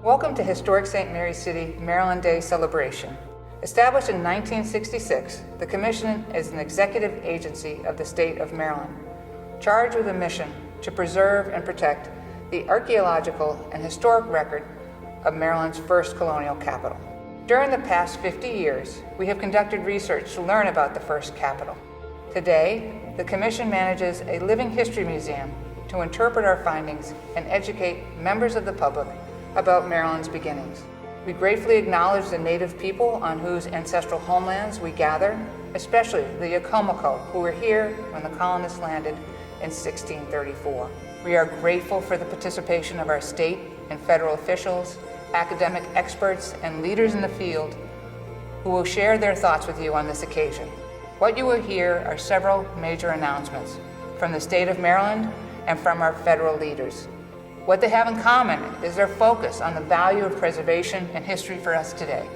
Welcome to Historic St. Mary's City, Maryland Day celebration. Established in 1966, the Commission is an executive agency of the state of Maryland, charged with a mission to preserve and protect the archaeological and historic record of Maryland's first colonial capital. During the past 50 years, we have conducted research to learn about the first capital. Today, the Commission manages a living history museum to interpret our findings and educate members of the public about Maryland's beginnings. We gratefully acknowledge the native people on whose ancestral homelands we gather, especially the Yakamako, who were here when the colonists landed in 1634. We are grateful for the participation of our state and federal officials, academic experts, and leaders in the field who will share their thoughts with you on this occasion. What you will hear are several major announcements from the state of Maryland and from our federal leaders. What they have in common is their focus on the value of preservation and history for us today.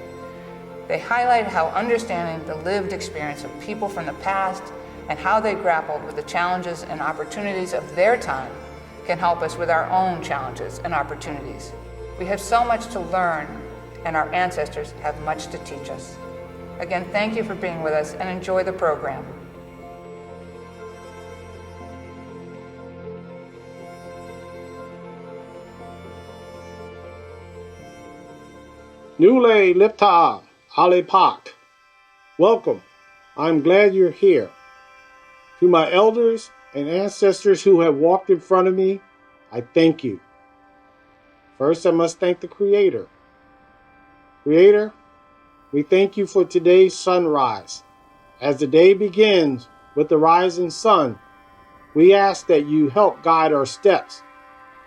They highlight how understanding the lived experience of people from the past and how they grappled with the challenges and opportunities of their time can help us with our own challenges and opportunities. We have so much to learn, and our ancestors have much to teach us. Again, thank you for being with us and enjoy the program. Nule Lipta Ale Pak. Welcome. I'm glad you're here. To my elders and ancestors who have walked in front of me, I thank you. First, I must thank the Creator. Creator, we thank you for today's sunrise. As the day begins with the rising sun, we ask that you help guide our steps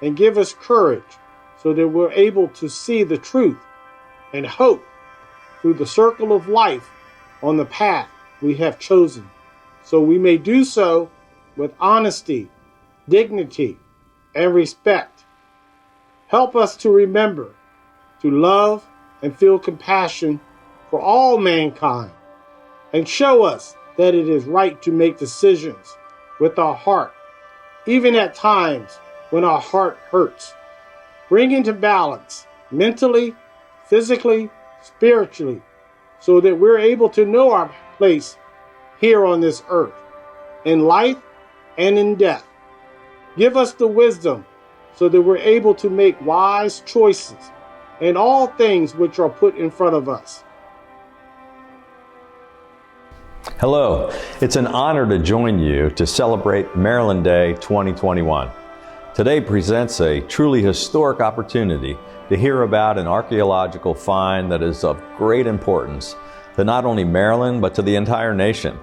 and give us courage so that we're able to see the truth and hope through the circle of life on the path we have chosen, so we may do so with honesty, dignity, and respect. Help us to remember to love and feel compassion for all mankind, and show us that it is right to make decisions with our heart, even at times when our heart hurts. Bring into balance mentally, physically, spiritually, so that we're able to know our place here on this earth, in life and in death. Give us the wisdom so that we're able to make wise choices in all things which are put in front of us. Hello, it's an honor to join you to celebrate Maryland Day 2021. Today presents a truly historic opportunity to hear about an archaeological find that is of great importance to not only Maryland, but to the entire nation.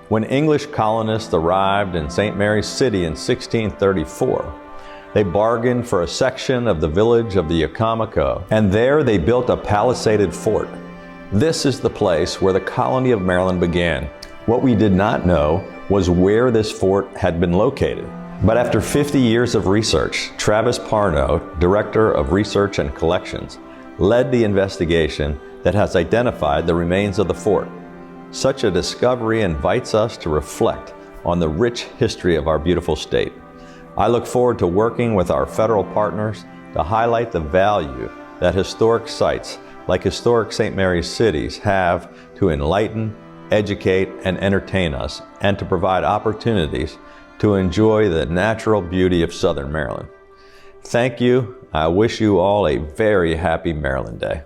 When English colonists arrived in St. Mary's City in 1634, they bargained for a section of the village of the Yakamako, and there they built a palisaded fort. This is the place where the colony of Maryland began. What we did not know was where this fort had been located. But after 50 years of research, Travis Parno, Director of Research and Collections, led the investigation that has identified the remains of the fort. Such a discovery invites us to reflect on the rich history of our beautiful state. I look forward to working with our federal partners to highlight the value that historic sites like historic St. Mary's cities have to enlighten, educate, and entertain us, and to provide opportunities to enjoy the natural beauty of Southern Maryland. Thank you. I wish you all a very happy Maryland Day.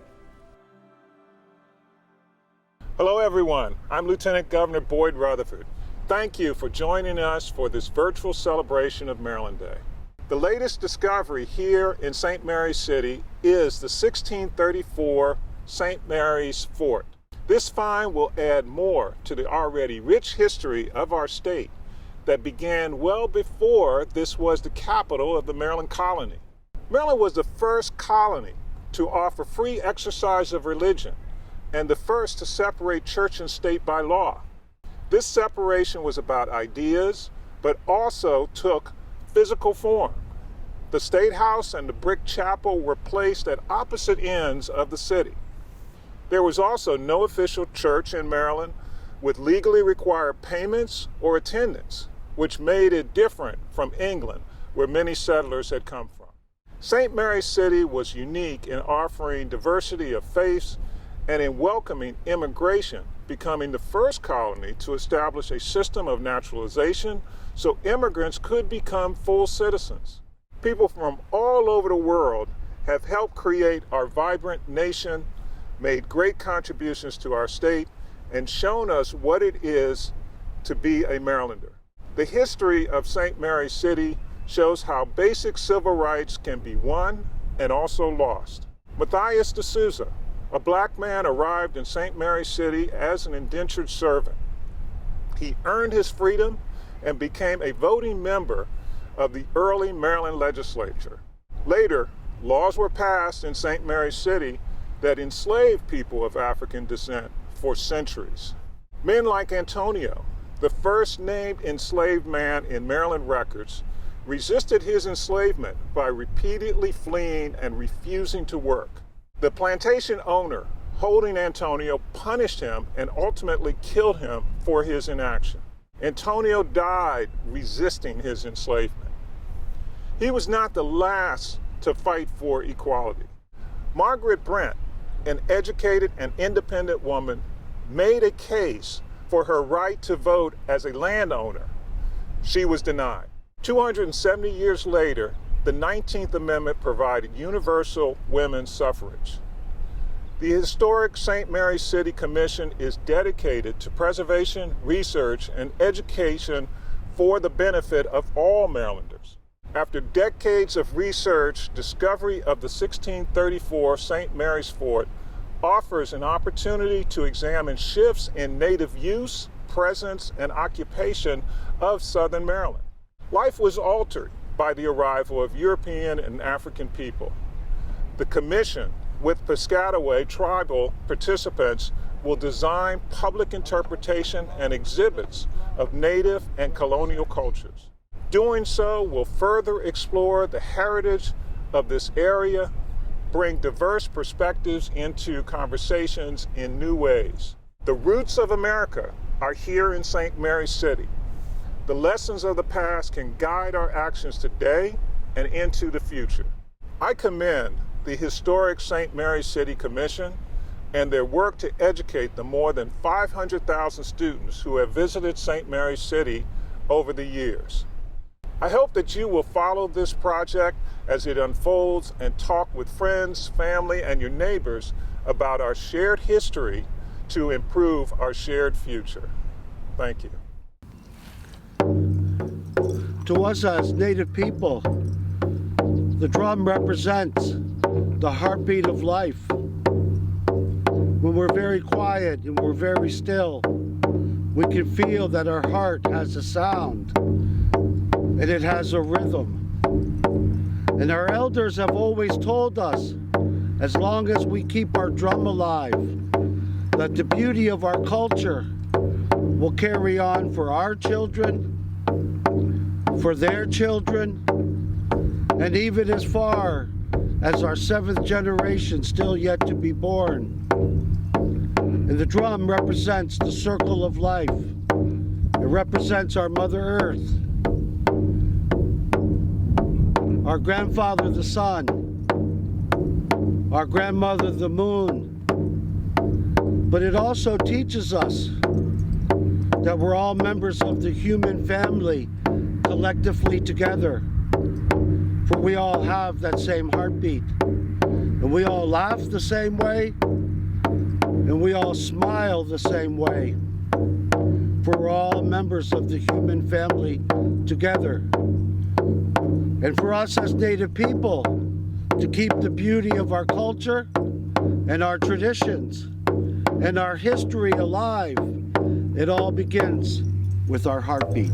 Hello everyone, I'm Lieutenant Governor Boyd Rutherford. Thank you for joining us for this virtual celebration of Maryland Day. The latest discovery here in St. Mary's City is the 1634 St. Mary's Fort. This find will add more to the already rich history of our state that began well before this was the capital of the Maryland colony. Maryland was the first colony to offer free exercise of religion and the first to separate church and state by law. This separation was about ideas, but also took physical form. The State House and the brick chapel were placed at opposite ends of the city. There was also no official church in Maryland with legally required payments or attendance, which made it different from England, where many settlers had come from. St. Mary's City was unique in offering diversity of faiths and in welcoming immigration, becoming the first colony to establish a system of naturalization so immigrants could become full citizens. People from all over the world have helped create our vibrant nation, made great contributions to our state, and shown us what it is to be a Marylander. The history of St. Mary's City shows how basic civil rights can be won and also lost. Matthias D'Souza, a black man, arrived in St. Mary's City as an indentured servant. He earned his freedom and became a voting member of the early Maryland legislature. Later, laws were passed in St. Mary's City that enslaved people of African descent for centuries. Men like Antonio, the first named enslaved man in Maryland records, resisted his enslavement by repeatedly fleeing and refusing to work. The plantation owner holding Antonio punished him and ultimately killed him for his inaction. Antonio died resisting his enslavement. He was not the last to fight for equality. Margaret Brent, an educated and independent woman, made a case for her right to vote as a landowner. She was denied. 270 years later, the 19th Amendment provided universal women's suffrage. The historic St. Mary's City Commission is dedicated to preservation, research, and education for the benefit of all Marylanders. After decades of research, discovery of the 1634 St. Mary's Fort offers an opportunity to examine shifts in native use, presence, and occupation of Southern Maryland. Life was altered by the arrival of European and African people. The Commission, with Piscataway tribal participants, will design public interpretation and exhibits of native and colonial cultures. Doing so will further explore the heritage of this area, bring diverse perspectives into conversations in new ways. The roots of America are here in St. Mary's City. The lessons of the past can guide our actions today and into the future. I commend the historic St. Mary's City Commission and their work to educate the more than 500,000 students who have visited St. Mary's City over the years. I hope that you will follow this project as it unfolds and talk with friends, family, and your neighbors about our shared history to improve our shared future. Thank you. To us as Native people, the drum represents the heartbeat of life. When we're very quiet and we're very still, we can feel that our heart has a sound and it has a rhythm. And our elders have always told us, as long as we keep our drum alive, that the beauty of our culture will carry on for our children, for their children, and even as far as our 7th generation still yet to be born. And the drum represents the circle of life. It represents our Mother Earth, our grandfather the sun, our grandmother the moon. But it also teaches us that we're all members of the human family collectively together. For we all have that same heartbeat. And we all laugh the same way. And we all smile the same way. For we're all members of the human family together. And for us as Native people to keep the beauty of our culture and our traditions and our history alive, it all begins with our heartbeat.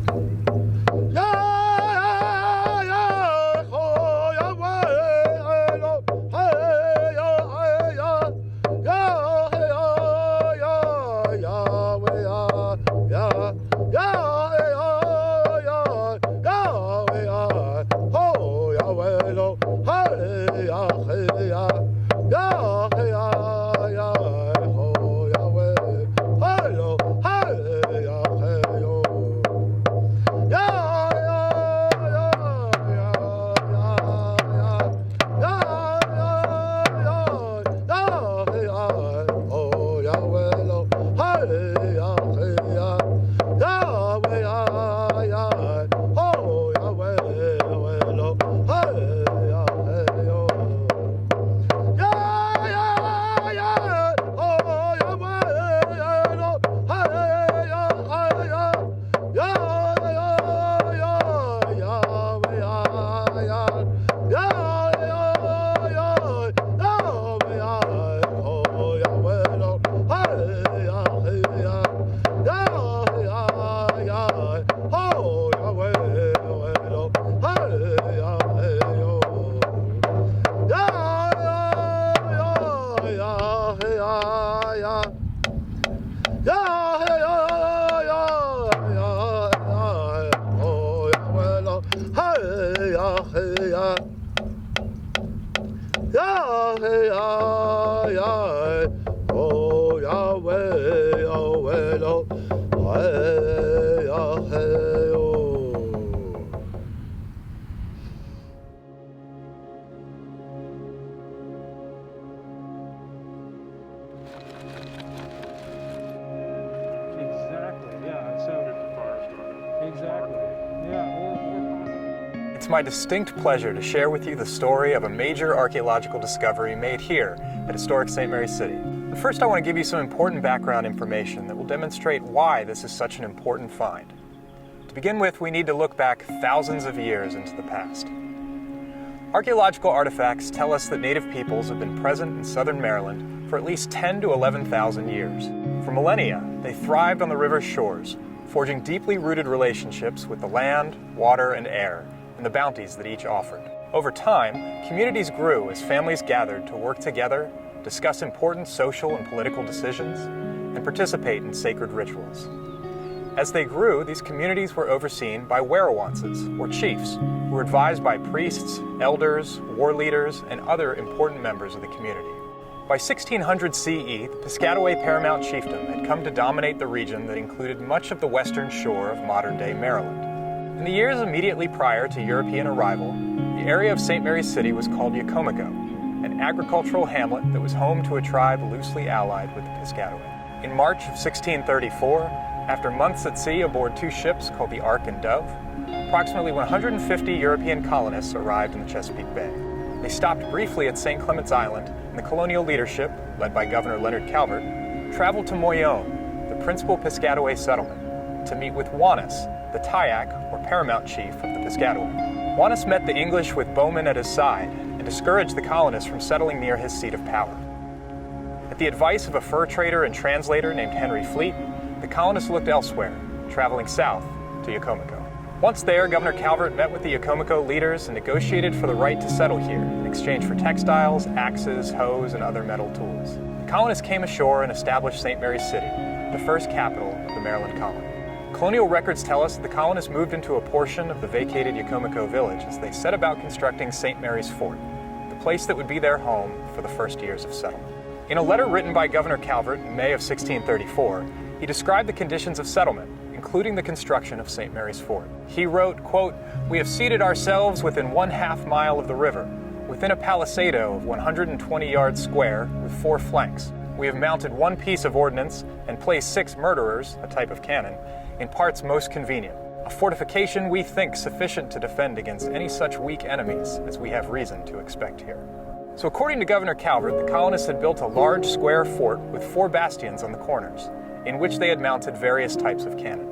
It's my distinct pleasure to share with you the story of a major archaeological discovery made here at historic St. Mary's City. But first, I want to give you some important background information that will demonstrate why this is such an important find. To begin with, we need to look back thousands of years into the past. Archaeological artifacts tell us that native peoples have been present in southern Maryland for at least 10 to 11,000 years. For millennia, they thrived on the river's shores, forging deeply rooted relationships with the land, water, and air, and the bounties that each offered. Over time, communities grew as families gathered to work together, discuss important social and political decisions, and participate in sacred rituals. As they grew, these communities were overseen by werewances, or chiefs, who were advised by priests, elders, war leaders, and other important members of the community. By 1600 CE, the Piscataway paramount chiefdom had come to dominate the region that included much of the western shore of modern-day Maryland. In the years immediately prior to European arrival, the area of St. Mary's City was called Yakamako, an agricultural hamlet that was home to a tribe loosely allied with the Piscataway. In March of 1634, after months at sea aboard two ships called the Ark and Dove, approximately 150 European colonists arrived in the Chesapeake Bay. They stopped briefly at St. Clement's Island, and the colonial leadership, led by Governor Leonard Calvert, traveled to Moyone, the principal Piscataway settlement, to meet with Wanis, the Tayak, or paramount chief of the Piscataway. Wanis met the English with bowmen at his side and discouraged the colonists from settling near his seat of power. At the advice of a fur trader and translator named Henry Fleet, the colonists looked elsewhere, traveling south to Yakamako. Once there, Governor Calvert met with the Yakamako leaders and negotiated for the right to settle here in exchange for textiles, axes, hoes, and other metal tools. The colonists came ashore and established St. Mary's City, the first capital of the Maryland colony. Colonial records tell us that the colonists moved into a portion of the vacated Yakamako village as they set about constructing St. Mary's Fort, the place that would be their home for the first years of settlement. In a letter written by Governor Calvert in May of 1634, he described the conditions of settlement, including the construction of St. Mary's Fort. He wrote, quote, "We have seated ourselves within 1/2 mile of the river, within a palisado of 120 yards square with 4 flanks. We have mounted 1 piece of ordnance and placed 6 murderers, a type of cannon, in parts most convenient. A fortification we think sufficient to defend against any such weak enemies as we have reason to expect here." So according to Governor Calvert, the colonists had built a large square fort with 4 bastions on the corners, in which they had mounted various types of cannon.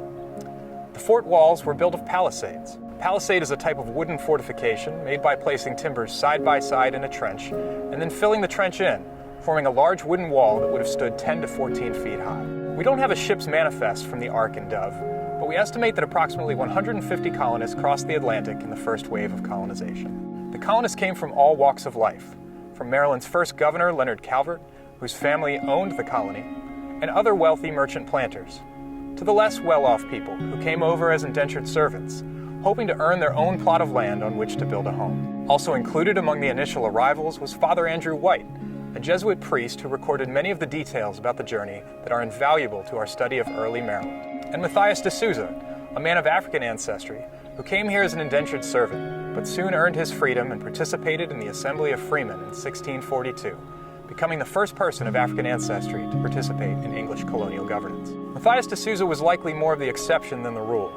The fort walls were built of palisades. A palisade is a type of wooden fortification made by placing timbers side by side in a trench and then filling the trench in, forming a large wooden wall that would have stood 10 to 14 feet high. We don't have a ship's manifest from the Ark and Dove, but we estimate that approximately 150 colonists crossed the Atlantic in the first wave of colonization. The colonists came from all walks of life, from Maryland's first governor, Leonard Calvert, whose family owned the colony, and other wealthy merchant planters, to the less well-off people who came over as indentured servants, hoping to earn their own plot of land on which to build a home. Also included among the initial arrivals was Father Andrew White, a Jesuit priest who recorded many of the details about the journey that are invaluable to our study of early Maryland, and Matthias de Souza, a man of African ancestry who came here as an indentured servant, but soon earned his freedom and participated in the Assembly of Freeman in 1642, becoming the first person of African ancestry to participate in English colonial governance. Matthias de Souza was likely more of the exception than the rule.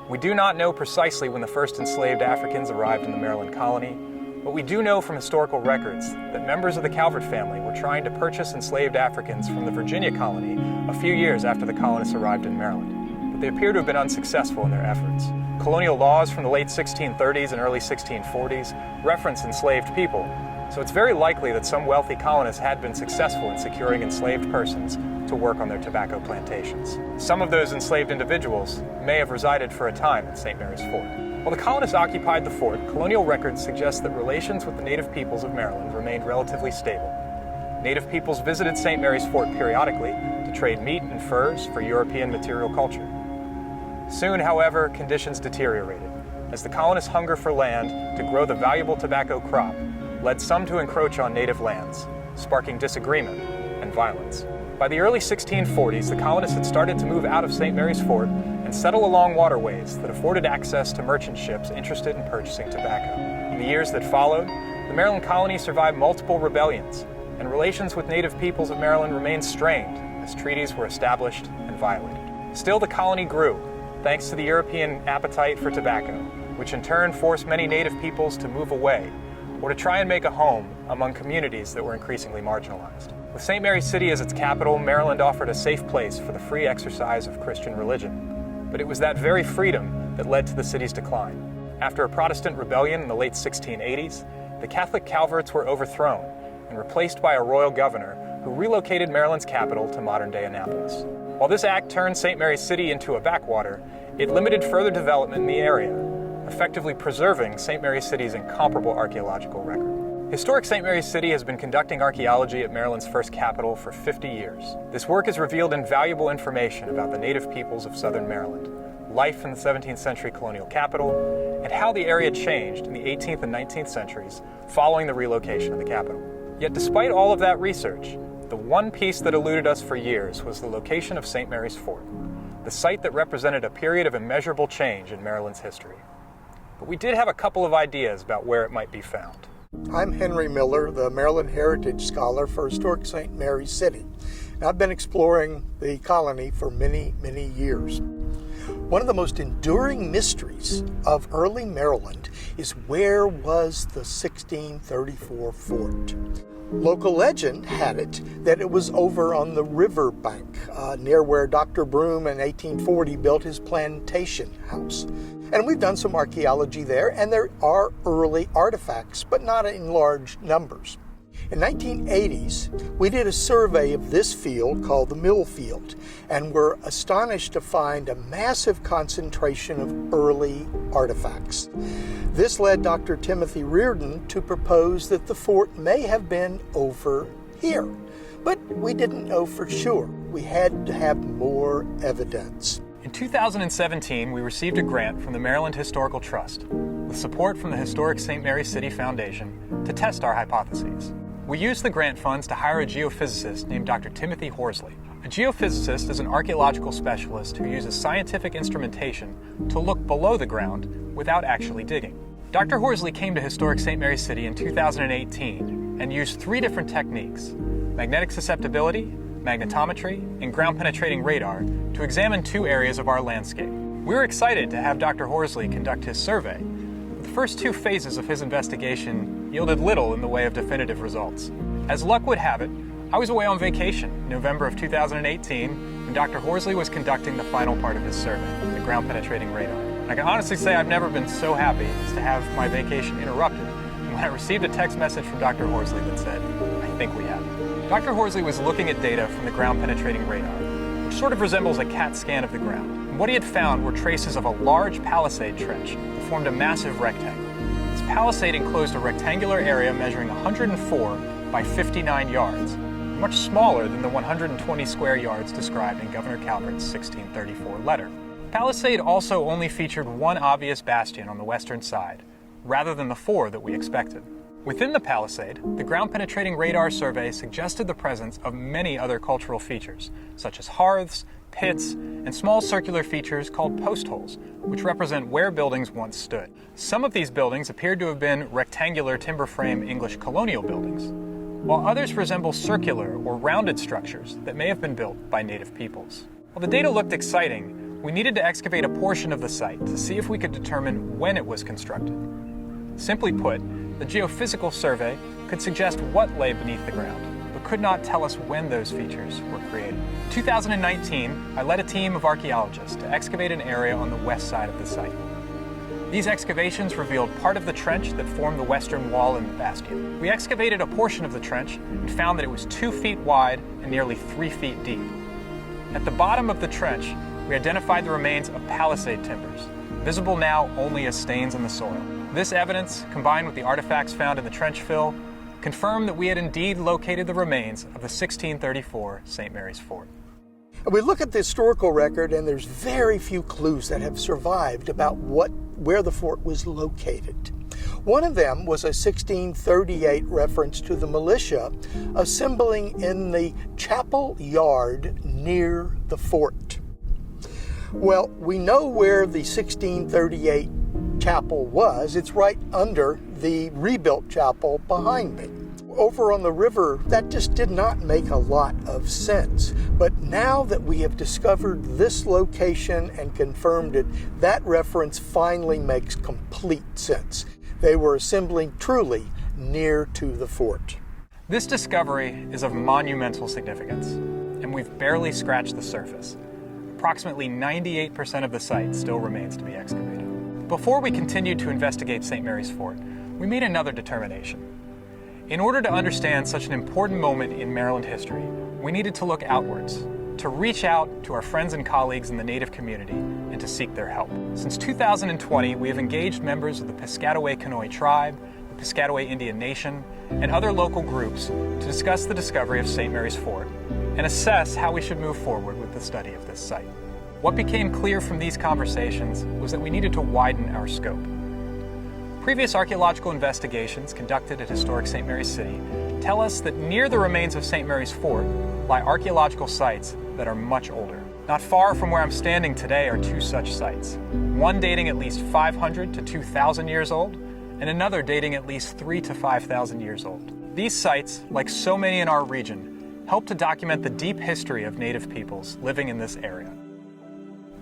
We do not know precisely when the first enslaved Africans arrived in the Maryland colony, but we do know from historical records that members of the Calvert family were trying to purchase enslaved Africans from the Virginia colony a few years after the colonists arrived in Maryland, but they appear to have been unsuccessful in their efforts. Colonial laws from the late 1630s and early 1640s reference enslaved people, so it's very likely that some wealthy colonists had been successful in securing enslaved persons to work on their tobacco plantations. Some of those enslaved individuals may have resided for a time in St. Mary's Fort. While the colonists occupied the fort, colonial records suggest that relations with the native peoples of Maryland remained relatively stable. Native peoples visited St. Mary's Fort periodically to trade meat and furs for European material culture. Soon, however, conditions deteriorated, as the colonists' hunger for land to grow the valuable tobacco crop led some to encroach on native lands, sparking disagreement and violence. By the early 1640s, the colonists had started to move out of St. Mary's Fort and settle along waterways that afforded access to merchant ships interested in purchasing tobacco. In the years that followed, the Maryland colony survived multiple rebellions, and relations with native peoples of Maryland remained strained as treaties were established and violated. Still, the colony grew, thanks to the European appetite for tobacco, which in turn forced many native peoples to move away or to try and make a home among communities that were increasingly marginalized. With St. Mary's City as its capital, Maryland offered a safe place for the free exercise of Christian religion. But it was that very freedom that led to the city's decline. After a Protestant rebellion in the late 1680s, the Catholic Calverts were overthrown and replaced by a royal governor who relocated Maryland's capital to modern-day Annapolis. While this act turned St. Mary's City into a backwater, it limited further development in the area, effectively preserving St. Mary's City's incomparable archaeological record. Historic St. Mary's City has been conducting archaeology at Maryland's first capital for 50 years. This work has revealed invaluable information about the native peoples of southern Maryland, life in the 17th century colonial capital, and how the area changed in the 18th and 19th centuries following the relocation of the capital. Yet despite all of that research, the one piece that eluded us for years was the location of St. Mary's Fort, the site that represented a period of immeasurable change in Maryland's history. But we did have a couple of ideas about where it might be found. I'm Henry Miller, the Maryland Heritage Scholar for Historic St. Mary's City. I've been exploring the colony for many, many years. One of the most enduring mysteries of early Maryland is where was the 1634 fort? Local legend had it that it was over on the river bank, near where Dr. Broome in 1840 built his plantation house. And we've done some archaeology there, and there are early artifacts, but not in large numbers. In 1980s, we did a survey of this field called the Mill Field, and were astonished to find a massive concentration of early artifacts. This led Dr. Timothy Reardon to propose that the fort may have been over here, but we didn't know for sure. We had to have more evidence. In 2017, we received a grant from the Maryland Historical Trust, with support from the Historic St. Mary's City Foundation, to test our hypotheses. We used the grant funds to hire a geophysicist named Dr. Timothy Horsley. A geophysicist is an archaeological specialist who uses scientific instrumentation to look below the ground without actually digging. Dr. Horsley came to Historic St. Mary's City in 2018 and used 3 different techniques: magnetic susceptibility, magnetometry, and ground-penetrating radar to examine 2 areas of our landscape. We were excited to have Dr. Horsley conduct his survey. The first 2 phases of his investigation yielded little in the way of definitive results. As luck would have it, I was away on vacation in November of 2018 when Dr. Horsley was conducting the final part of his survey, the ground-penetrating radar. And I can honestly say I've never been so happy as to have my vacation interrupted when I received a text message from Dr. Horsley that said, "I think we have it." Dr. Horsley was looking at data from the ground-penetrating radar, which sort of resembles a CAT scan of the ground. And what he had found were traces of a large palisade trench that formed a massive rectangle. This palisade enclosed a rectangular area measuring 104 by 59 yards, much smaller than the 120 square yards described in Governor Calvert's 1634 letter. Palisade also only featured one obvious bastion on the western side, rather than the 4 that we expected. Within the palisade, the ground-penetrating radar survey suggested the presence of many other cultural features, such as hearths, pits, and small circular features called post holes, which represent where buildings once stood. Some of these buildings appeared to have been rectangular timber frame English colonial buildings, while others resemble circular or rounded structures that may have been built by native peoples. While the data looked exciting, we needed to excavate a portion of the site to see if we could determine when it was constructed. Simply put, the geophysical survey could suggest what lay beneath the ground, but could not tell us when those features were created. In 2019, I led a team of archaeologists to excavate an area on the west side of the site. These excavations revealed part of the trench that formed the western wall in the bastion. We excavated a portion of the trench and found that it was 2 feet wide and nearly 3 feet deep. At the bottom of the trench, we identified the remains of palisade timbers, visible now only as stains in the soil. This evidence, combined with the artifacts found in the trench fill, confirmed that we had indeed located the remains of the 1634 St. Mary's Fort. We look at the historical record, and there's very few clues that have survived about where the fort was located. One of them was a 1638 reference to the militia assembling in the chapel yard near the fort. Well, we know where the 1638 chapel was. It's right under the rebuilt chapel behind me. Over on the river, that just did not make a lot of sense. But now that we have discovered this location and confirmed it, that reference finally makes complete sense. They were assembling truly near to the fort. This discovery is of monumental significance, and we've barely scratched the surface. Approximately 98% of the site still remains to be excavated. Before we continued to investigate St. Mary's Fort, we made another determination. In order to understand such an important moment in Maryland history, we needed to look outwards, to reach out to our friends and colleagues in the Native community and to seek their help. Since 2020, we have engaged members of the Piscataway Conoy tribe, the Piscataway Indian Nation, and other local groups to discuss the discovery of St. Mary's Fort and assess how we should move forward with the study of this site. What became clear from these conversations was that we needed to widen our scope. Previous archaeological investigations conducted at historic St. Mary's City tell us that near the remains of St. Mary's Fort lie archaeological sites that are much older. Not far from where I'm standing today are 2 such sites, one dating at least 500 to 2,000 years old, and another dating at least 3,000 to 5,000 years old. These sites, like so many in our region, help to document the deep history of Native peoples living in this area.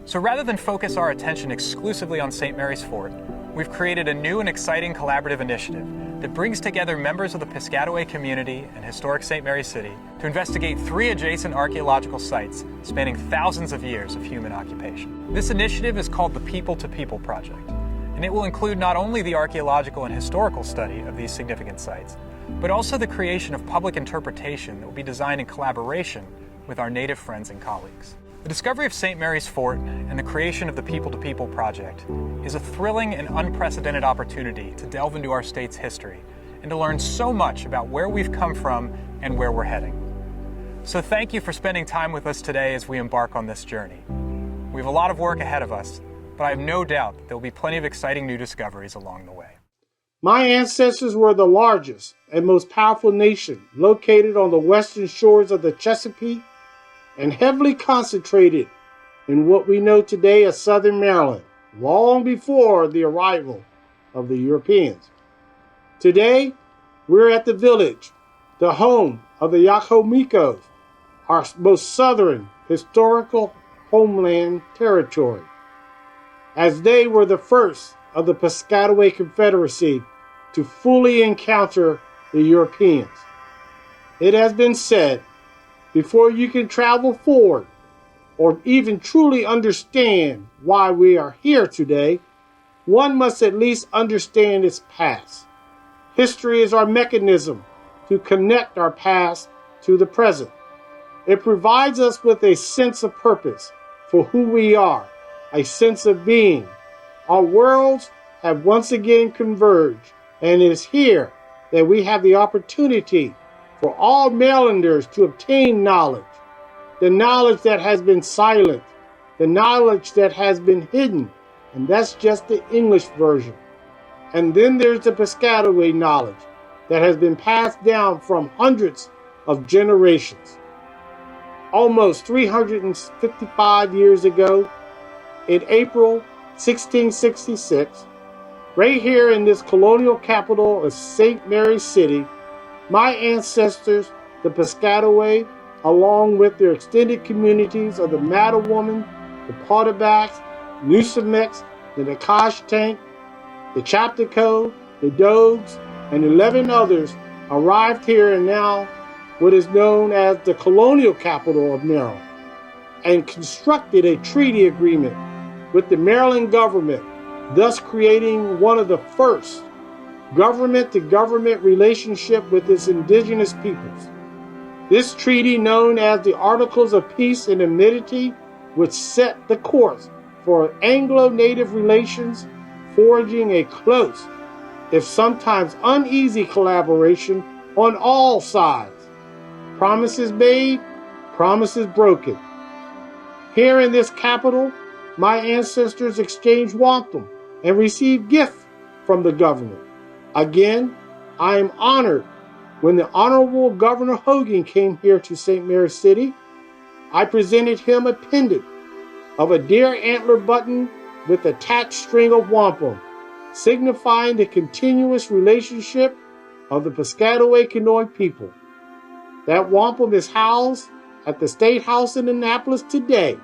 So rather than focus our attention exclusively on St. Mary's Fort, we've created a new and exciting collaborative initiative that brings together members of the Piscataway community and historic St. Mary's City to investigate 3 adjacent archaeological sites spanning thousands of years of human occupation. This initiative is called the People-to-People Project, and it will include not only the archaeological and historical study of these significant sites, but also the creation of public interpretation that will be designed in collaboration with our Native friends and colleagues. The discovery of St. Mary's Fort and the creation of the People-to-People Project is a thrilling and unprecedented opportunity to delve into our state's history and to learn so much about where we've come from and where we're heading. So thank you for spending time with us today as we embark on this journey. We have a lot of work ahead of us, but I have no doubt that there will be plenty of exciting new discoveries along the way. My ancestors were the largest and most powerful nation located on the western shores of the Chesapeake and heavily concentrated in what we know today as Southern Maryland, long before the arrival of the Europeans. Today, we're at the village, the home of the Yakamako, our most southern historical homeland territory, as they were the first of the Piscataway Confederacy to fully encounter the Europeans. It has been said, before you can travel forward or even truly understand why we are here today, one must at least understand its past. History is our mechanism to connect our past to the present. It provides us with a sense of purpose for who we are, a sense of being. Our worlds have once again converged, and it is here that we have the opportunity for all Marylanders to obtain knowledge, the knowledge that has been silent, the knowledge that has been hidden, and that's just the English version. And then there's the Piscataway knowledge that has been passed down from hundreds of generations. Almost 355 years ago, in April 1666, right here in this colonial capital of St. Mary's City, my ancestors, the Piscataway, along with their extended communities of the Mattawoman, the Potawatomi, Newsamex, the Nakash Tank, the Chaptico, the Dogs, and 11 others arrived here in now what is known as the colonial capital of Maryland, and constructed a treaty agreement with the Maryland government thus creating one of the first government-to-government relationship with its indigenous peoples. This treaty, known as the Articles of Peace and Amity, which set the course for Anglo-Native relations, forging a close, if sometimes uneasy collaboration on all sides. Promises made, promises broken. Here in this capital, my ancestors exchanged wampum and received gifts from the government. Again, I am honored when the Honorable Governor Hogan came here to St. Mary's City. I presented him a pendant of a deer antler button with attached string of wampum, signifying the continuous relationship of the Piscataway Conoy people. That wampum is housed at the State House in Annapolis today,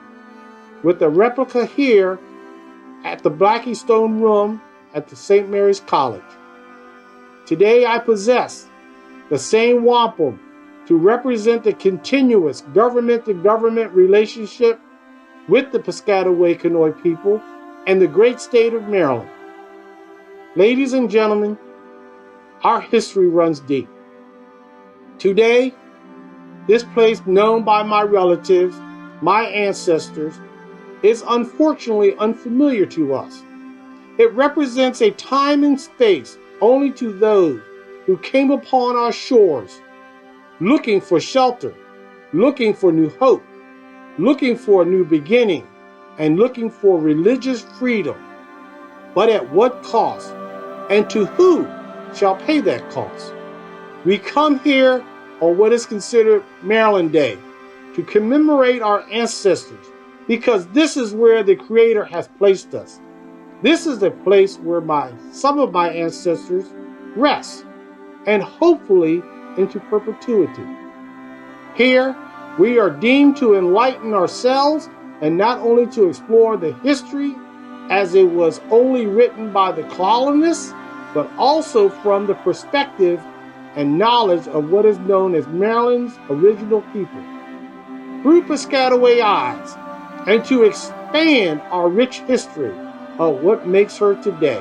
with a replica here at the Blackie Stone Room at the St. Mary's College. Today I possess the same wampum to represent the continuous government-to-government relationship with the Piscataway Conoy people and the great state of Maryland. Ladies and gentlemen, our history runs deep. Today, this place known by my relatives, my ancestors, is unfortunately unfamiliar to us. It represents a time and space only to those who came upon our shores, looking for shelter, looking for new hope, looking for a new beginning, and looking for religious freedom. But at what cost? And to who shall pay that cost? We come here on what is considered Maryland Day to commemorate our ancestors, because this is where the Creator has placed us. This is the place where some of my ancestors rest, and hopefully into perpetuity. Here, we are deemed to enlighten ourselves and not only to explore the history as it was only written by the colonists, but also from the perspective and knowledge of what is known as Maryland's original people, through Piscataway eyes, and to expand our rich history of what makes her today.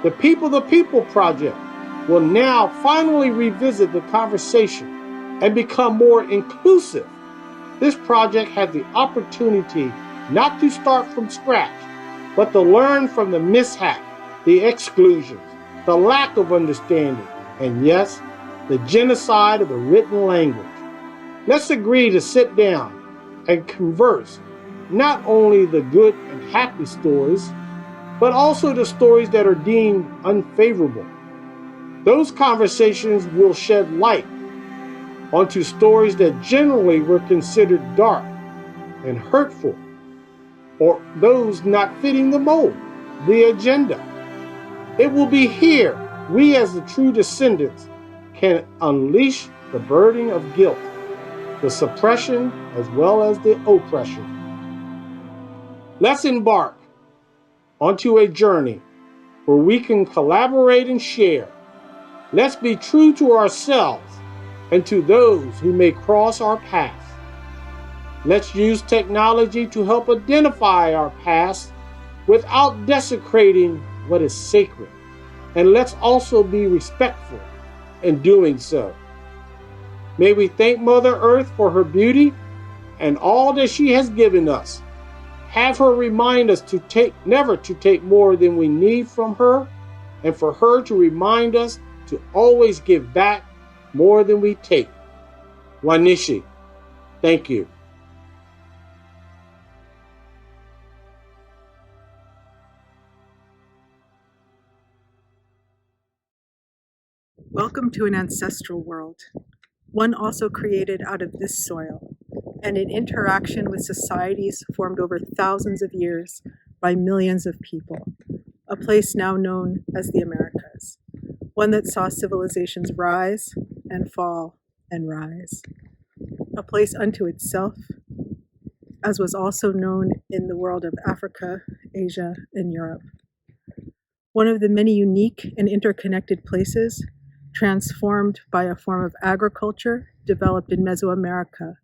The People Project will now finally revisit the conversation and become more inclusive. This project had the opportunity not to start from scratch, but to learn from the mishap, the exclusions, the lack of understanding, and yes, the genocide of the written language. Let's agree to sit down and converse not only the good and happy stories, but also the stories that are deemed unfavorable. Those conversations will shed light onto stories that generally were considered dark and hurtful, or those not fitting the mold, the agenda. It will be here we as the true descendants can unleash the burden of guilt, the suppression as well as the oppression. Let's embark onto a journey where we can collaborate and share. Let's be true to ourselves and to those who may cross our path. Let's use technology to help identify our past without desecrating what is sacred. And let's also be respectful in doing so. May we thank Mother Earth for her beauty and all that she has given us. Have her remind us never to take more than we need from her, and for her to remind us to always give back more than we take. Wanishi, thank you. Welcome to an ancestral world, one also created out of this soil, and in interaction with societies formed over thousands of years by millions of people, a place now known as the Americas, one that saw civilizations rise and fall and rise, a place unto itself, as was also known in the world of Africa, Asia, and Europe. One of the many unique and interconnected places transformed by a form of agriculture developed in Mesoamerica,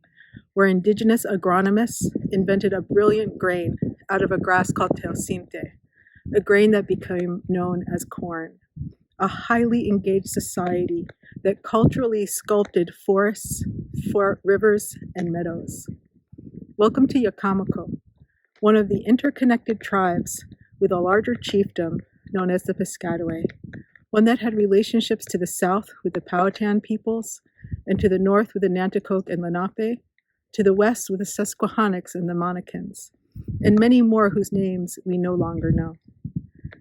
where indigenous agronomists invented a brilliant grain out of a grass called teosinte, a grain that became known as corn, a highly engaged society that culturally sculpted forests, rivers, and meadows. Welcome to Yakamako, one of the interconnected tribes with a larger chiefdom known as the Piscataway, one that had relationships to the south with the Powhatan peoples, and to the north with the Nanticoke and Lenape, to the west with the Susquehannocks and the Monacans, and many more whose names we no longer know.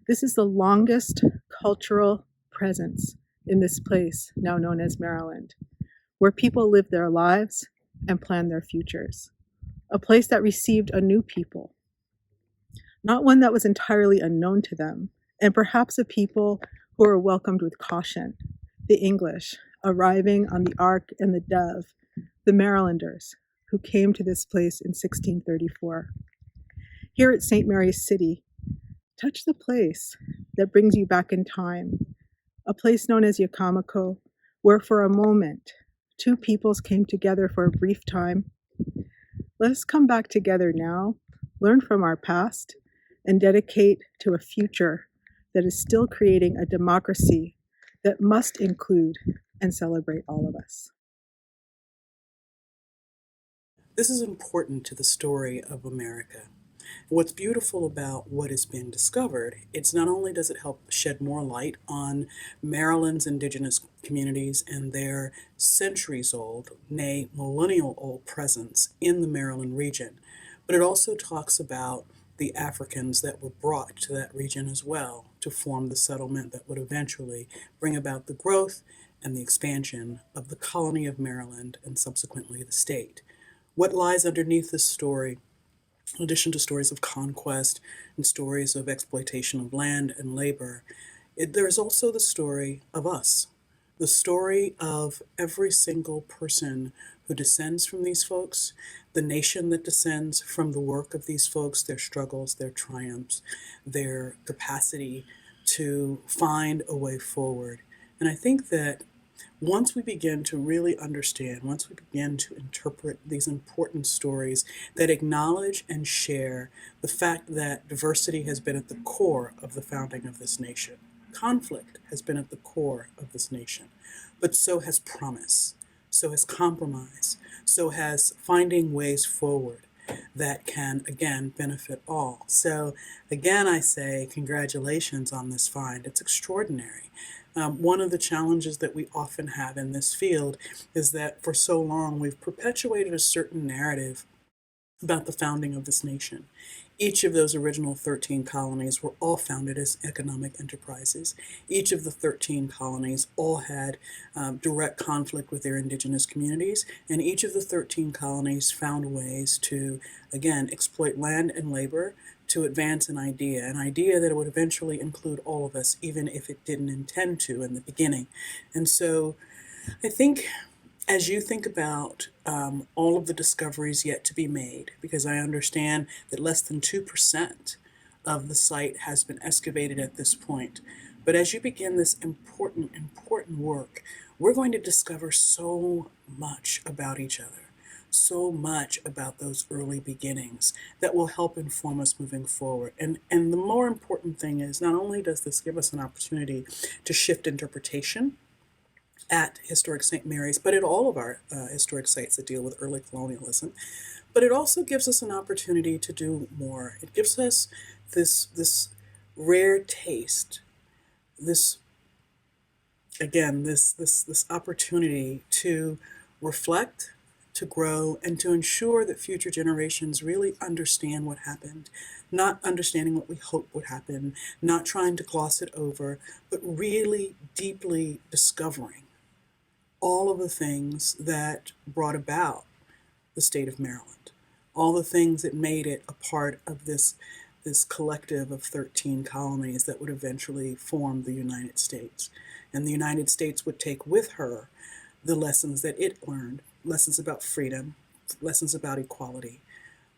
This is the longest cultural presence in this place, now known as Maryland, where people live their lives and plan their futures. A place that received a new people, not one that was entirely unknown to them, and perhaps a people who were welcomed with caution. The English, arriving on the Ark and the Dove, the Marylanders, who came to this place in 1634. Here at St. Mary's City, touch the place that brings you back in time, a place known as Yakamako, where for a moment, two peoples came together for a brief time. Let us come back together now, learn from our past, and dedicate to a future that is still creating a democracy that must include and celebrate all of us. This is important to the story of America. What's beautiful about what has been discovered, it's not only does it help shed more light on Maryland's indigenous communities and their centuries-old, nay, millennial-old presence in the Maryland region, but it also talks about the Africans that were brought to that region as well to form the settlement that would eventually bring about the growth and the expansion of the colony of Maryland and subsequently the state. What lies underneath this story, in addition to stories of conquest and stories of exploitation of land and labor, there's also the story of us, the story of every single person who descends from these folks, the nation that descends from the work of these folks, their struggles, their triumphs, their capacity to find a way forward. And I think that once we begin to really understand, once we begin to interpret these important stories that acknowledge and share the fact that diversity has been at the core of the founding of this nation, conflict has been at the core of this nation, but so has promise, so has compromise, so has finding ways forward that can, again, benefit all. So, again, I say congratulations on this find. It's extraordinary. One of the challenges that we often have in this field is that for so long we've perpetuated a certain narrative about the founding of this nation. Each of those original 13 colonies were all founded as economic enterprises. Each of the 13 colonies all had direct conflict with their indigenous communities, and each of the 13 colonies found ways to, again, exploit land and labor to advance an idea that would eventually include all of us, even if it didn't intend to in the beginning. And so I think as you think about all of the discoveries yet to be made, because I understand that less than 2% of the site has been excavated at this point, but as you begin this important work, we're going to discover so much about each other, so much about those early beginnings that will help inform us moving forward. And the more important thing is, not only does this give us an opportunity to shift interpretation at Historic St. Mary's, but at all of our historic sites that deal with early colonialism, but it also gives us an opportunity to do more. It gives us this rare taste, this opportunity to reflect, to grow, and to ensure that future generations really understand what happened, not understanding what we hope would happen, not trying to gloss it over, but really deeply discovering all of the things that brought about the state of Maryland, all the things that made it a part of this collective of 13 colonies that would eventually form the United States. And the United States would take with her the lessons that it learned, lessons about freedom, lessons about equality,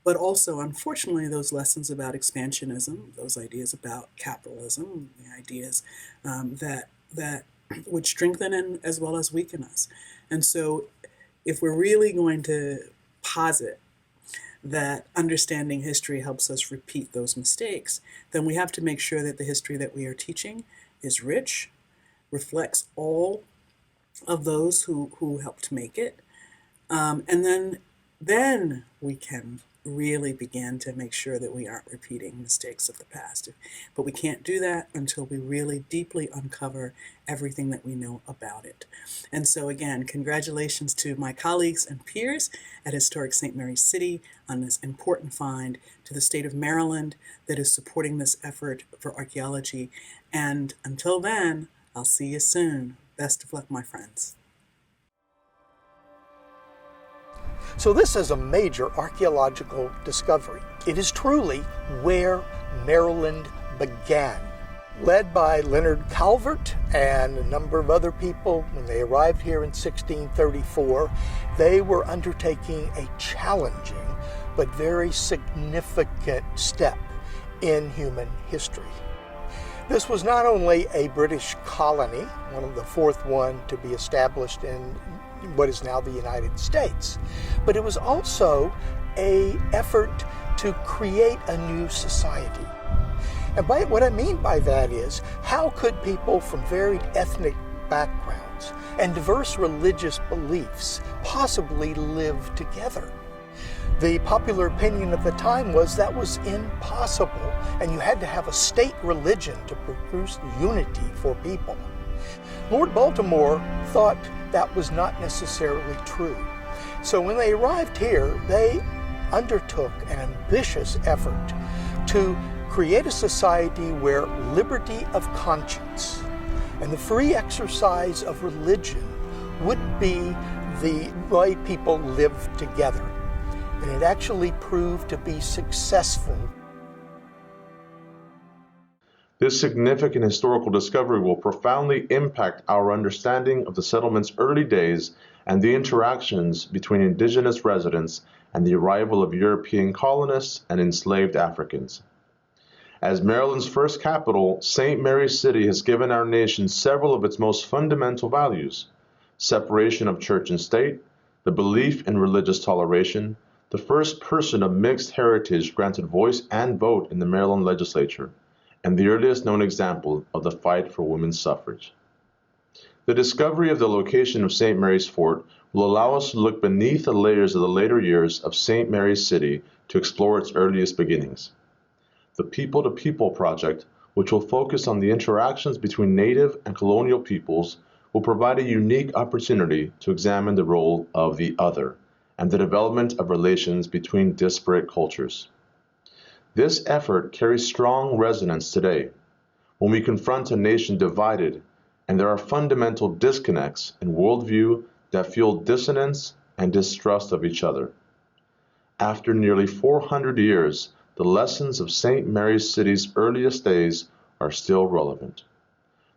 but also, unfortunately, those lessons about expansionism, those ideas about capitalism, the ideas that would strengthen and as well as weaken us. And so if we're really going to posit that understanding history helps us repeat those mistakes, then we have to make sure that the history that we are teaching is rich, reflects all of those who helped make it, and then we can really begin to make sure that we aren't repeating mistakes of the past. But we can't do that until we really deeply uncover everything that we know about it. And so again, congratulations to my colleagues and peers at Historic St. Mary's City on this important find, to the state of Maryland that is supporting this effort for archaeology. And until then, I'll see you soon. Best of luck, my friends. So this is a major archaeological discovery. It is truly where Maryland began. Led by Leonard Calvert and a number of other people, when they arrived here in 1634, they were undertaking a challenging but very significant step in human history. This was not only a British colony, one of the fourth one to be established in what is now the United States, but it was also an effort to create a new society. And what I mean by that is, how could people from varied ethnic backgrounds and diverse religious beliefs possibly live together? The popular opinion of the time was that was impossible, and you had to have a state religion to produce unity for people. Lord Baltimore thought that was not necessarily true. So when they arrived here, they undertook an ambitious effort to create a society where liberty of conscience and the free exercise of religion would be the way people lived together. And it actually proved to be successful. This significant historical discovery will profoundly impact our understanding of the settlement's early days and the interactions between indigenous residents and the arrival of European colonists and enslaved Africans. As Maryland's first capital, St. Mary's City has given our nation several of its most fundamental values: separation of church and state, the belief in religious toleration, the first person of mixed heritage granted voice and vote in the Maryland legislature, and the earliest known example of the fight for women's suffrage. The discovery of the location of St. Mary's Fort will allow us to look beneath the layers of the later years of St. Mary's City to explore its earliest beginnings. The People-to-People project, which will focus on the interactions between native and colonial peoples, will provide a unique opportunity to examine the role of the other and the development of relations between disparate cultures. This effort carries strong resonance today when we confront a nation divided and there are fundamental disconnects in worldview that fuel dissonance and distrust of each other. After nearly 400 years, the lessons of St. Mary's City's earliest days are still relevant.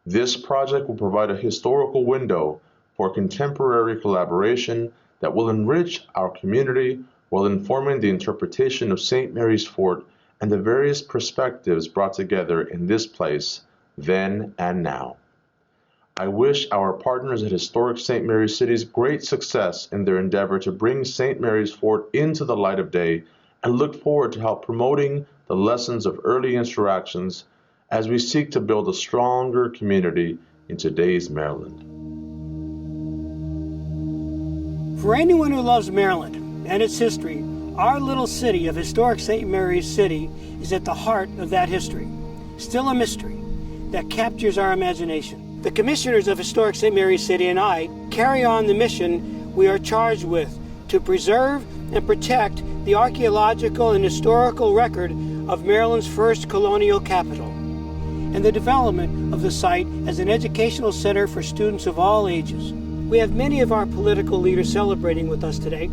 This project will provide a historical window for contemporary collaboration that will enrich our community while informing the interpretation of St. Mary's Fort and the various perspectives brought together in this place, then and now. I wish our partners at Historic St. Mary's City's great success in their endeavor to bring St. Mary's Fort into the light of day, and look forward to help promoting the lessons of early interactions as we seek to build a stronger community in today's Maryland. For anyone who loves Maryland and its history, our little city of Historic St. Mary's City is at the heart of that history, still a mystery that captures our imagination. The commissioners of Historic St. Mary's City and I carry on the mission we are charged with to preserve and protect the archaeological and historical record of Maryland's first colonial capital, and the development of the site as an educational center for students of all ages. We have many of our political leaders celebrating with us today.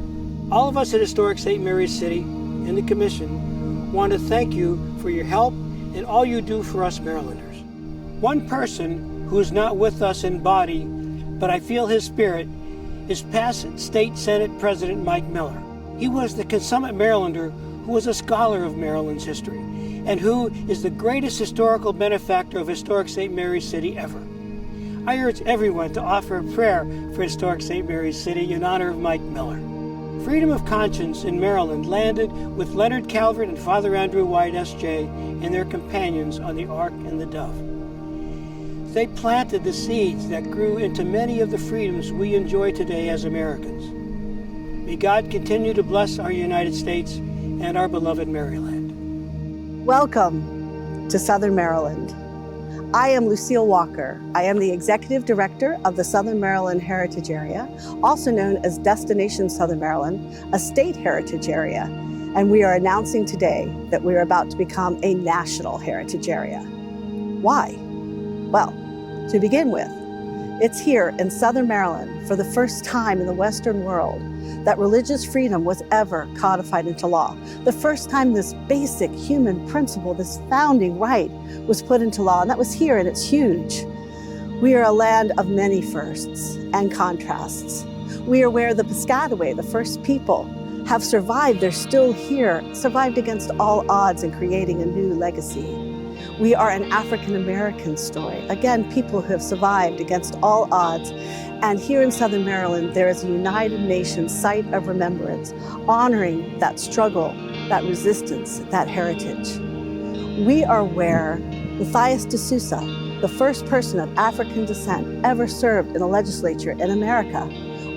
All of us at Historic St. Mary's City and the Commission want to thank you for your help and all you do for us Marylanders. One person who is not with us in body, but I feel his spirit, is past State Senate President Mike Miller. He was the consummate Marylander who was a scholar of Maryland's history and who is the greatest historical benefactor of Historic St. Mary's City ever. I urge everyone to offer a prayer for Historic St. Mary's City in honor of Mike Miller. Freedom of conscience in Maryland landed with Leonard Calvert and Father Andrew White, S.J., and their companions on the Ark and the Dove. They planted the seeds that grew into many of the freedoms we enjoy today as Americans. May God continue to bless our United States and our beloved Maryland. Welcome to Southern Maryland. I am Lucille Walker. I am the Executive Director of the Southern Maryland Heritage Area, also known as Destination Southern Maryland, a state heritage area. And we are announcing today that we are about to become a national heritage area. Why? Well, to begin with, it's here in Southern Maryland for the first time in the Western world that religious freedom was ever codified into law. The first time this basic human principle, this founding right, was put into law, and that was here, and it's huge. We are a land of many firsts and contrasts. We are where the Piscataway, the first people, have survived. They're still here, survived against all odds and creating a new legacy. We are an African-American story. Again, people who have survived against all odds. And here in Southern Maryland, there is a United Nations site of remembrance, honoring that struggle, that resistance, that heritage. We are where Matthias de Sousa, the first person of African descent ever served in a legislature in America.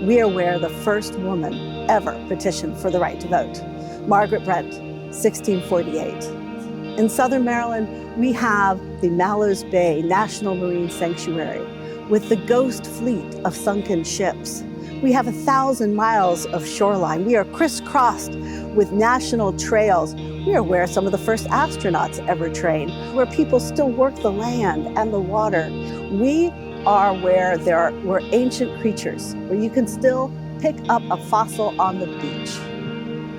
We are where the first woman ever petitioned for the right to vote, Margaret Brent, 1648. In Southern Maryland, we have the Mallows Bay National Marine Sanctuary with the ghost fleet of sunken ships. We have 1,000 miles of shoreline. We are crisscrossed with national trails. We are where some of the first astronauts ever trained, where people still work the land and the water. We are where there were ancient creatures, where you can still pick up a fossil on the beach.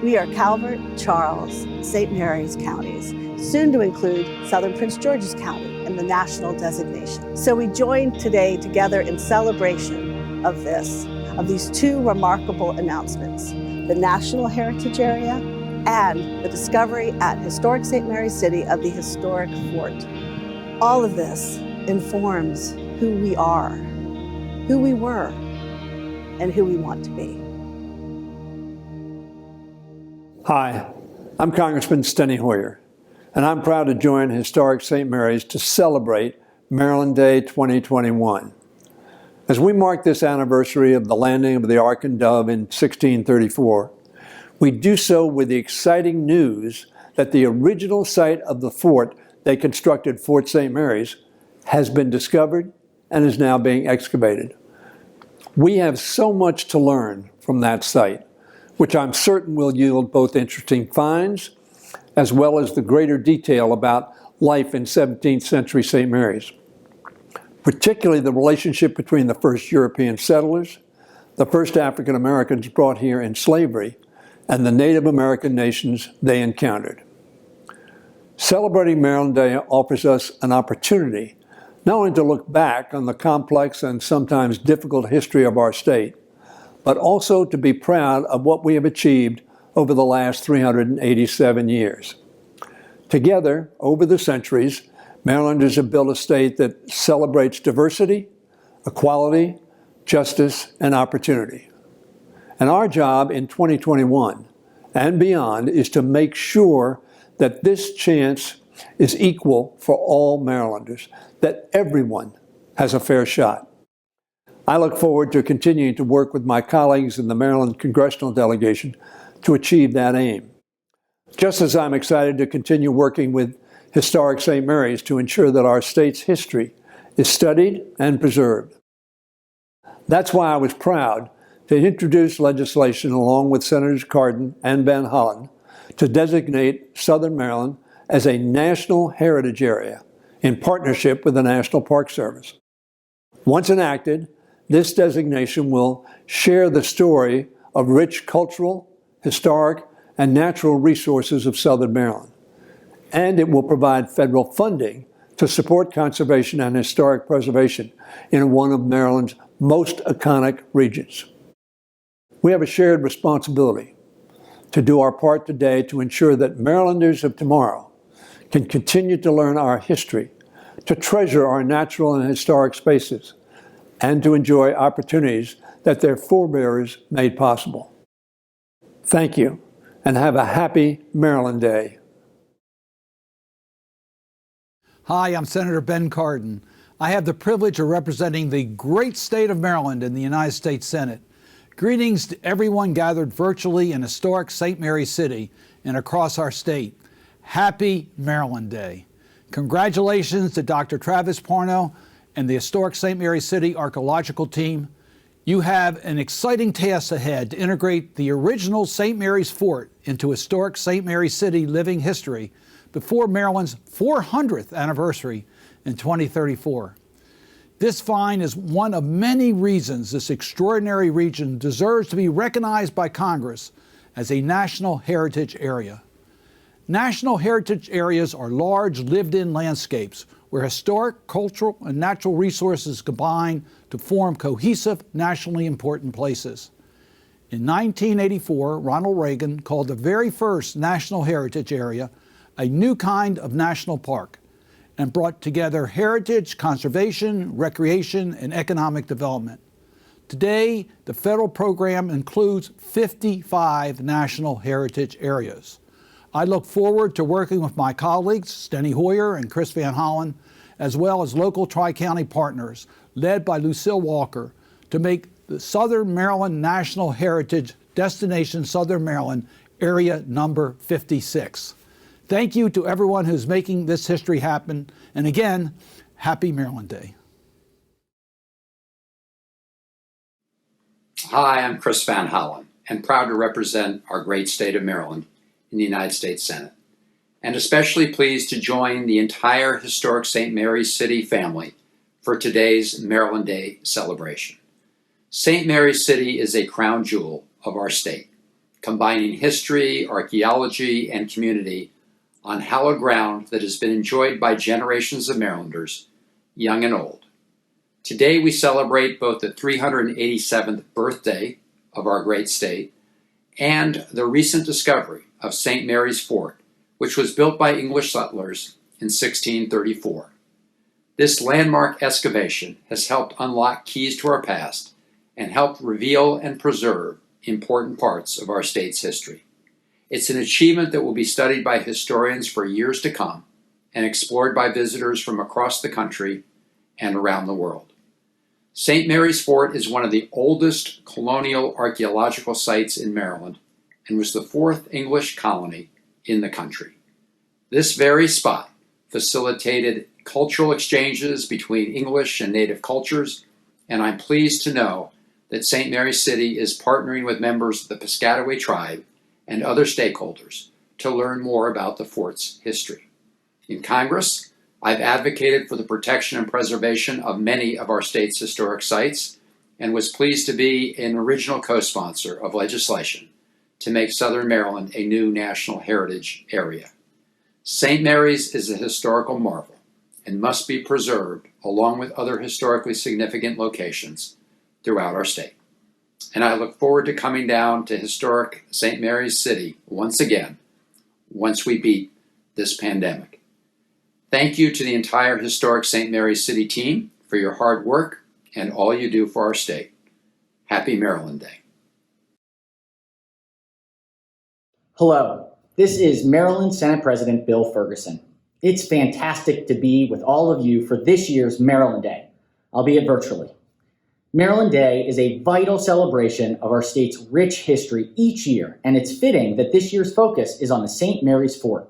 We are Calvert, Charles, St. Mary's counties, soon to include Southern Prince George's County in the national designation. So we join today together in celebration of these two remarkable announcements, the National Heritage Area and the discovery at historic St. Mary's City of the historic fort. All of this informs who we are, who we were, and who we want to be. Hi, I'm Congressman Steny Hoyer, and I'm proud to join Historic St. Mary's to celebrate Maryland Day 2021. As we mark this anniversary of the landing of the Ark and Dove in 1634, we do so with the exciting news that the original site of the fort they constructed, Fort St. Mary's, has been discovered and is now being excavated. We have so much to learn from that site, which I'm certain will yield both interesting finds as well as the greater detail about life in 17th century St. Mary's, particularly the relationship between the first European settlers, the first African Americans brought here in slavery, and the Native American nations they encountered. Celebrating Maryland Day offers us an opportunity not only to look back on the complex and sometimes difficult history of our state, but also to be proud of what we have achieved over the last 387 years. Together, over the centuries, Marylanders have built a state that celebrates diversity, equality, justice, and opportunity. And our job in 2021 and beyond is to make sure that this chance is equal for all Marylanders, that everyone has a fair shot. I look forward to continuing to work with my colleagues in the Maryland Congressional Delegation to achieve that aim. Just as I'm excited to continue working with Historic St. Mary's to ensure that our state's history is studied and preserved. That's why I was proud to introduce legislation along with Senators Cardin and Ben Hollen to designate Southern Maryland as a National Heritage Area in partnership with the National Park Service. Once enacted, this designation will share the story of rich cultural, historic, and natural resources of Southern Maryland. And it will provide federal funding to support conservation and historic preservation in one of Maryland's most iconic regions. We have a shared responsibility to do our part today to ensure that Marylanders of tomorrow can continue to learn our history, to treasure our natural and historic spaces, and to enjoy opportunities that their forebears made possible. Thank you, and have a happy Maryland Day. Hi, I'm Senator Ben Cardin. I have the privilege of representing the great state of Maryland in the United States Senate. Greetings to everyone gathered virtually in historic St. Mary's City and across our state. Happy Maryland Day. Congratulations to Dr. Travis Parno and the historic St. Mary's City archaeological team. You have an exciting task ahead to integrate the original St. Mary's Fort into historic St. Mary's City living history before Maryland's 400th anniversary in 2034. This find is one of many reasons this extraordinary region deserves to be recognized by Congress as a National Heritage Area. National Heritage Areas are large lived-in landscapes where historic, cultural, and natural resources combine to form cohesive, nationally important places. In 1984, Ronald Reagan called the very first National Heritage Area a new kind of national park and brought together heritage, conservation, recreation, and economic development. Today, the federal program includes 55 National Heritage Areas. I look forward to working with my colleagues, Steny Hoyer and Chris Van Hollen, as well as local Tri-County partners, led by Lucille Walker, to make the Southern Maryland National Heritage Destination Southern Maryland Area number 56. Thank you to everyone who's making this history happen. And again, happy Maryland Day. Hi, I'm Chris Van Hollen, and proud to represent our great state of Maryland in the United States Senate, and especially pleased to join the entire historic St. Mary's City family for today's Maryland Day celebration. St. Mary's City is a crown jewel of our state, combining history, archaeology, and community on hallowed ground that has been enjoyed by generations of Marylanders, young and old. Today we celebrate both the 387th birthday of our great state and the recent discovery of St. Mary's Fort, which was built by English settlers in 1634. This landmark excavation has helped unlock keys to our past and helped reveal and preserve important parts of our state's history. It's an achievement that will be studied by historians for years to come and explored by visitors from across the country and around the world. St. Mary's Fort is one of the oldest colonial archaeological sites in Maryland and was the fourth English colony in the country. This very spot facilitated cultural exchanges between English and native cultures, and I'm pleased to know that St. Mary's City is partnering with members of the Piscataway tribe and other stakeholders to learn more about the fort's history. In Congress, I've advocated for the protection and preservation of many of our state's historic sites and was pleased to be an original co-sponsor of legislation to make Southern Maryland a new National Heritage Area. St. Mary's is a historical marvel and must be preserved along with other historically significant locations throughout our state. And I look forward to coming down to historic St. Mary's City once again, once we beat this pandemic. Thank you to the entire historic St. Mary's City team for your hard work and all you do for our state. Happy Maryland Day. Hello, this is Maryland Senate President Bill Ferguson. It's fantastic to be with all of you for this year's Maryland Day, albeit virtually. Maryland Day is a vital celebration of our state's rich history each year, and it's fitting that this year's focus is on the St. Mary's Fort.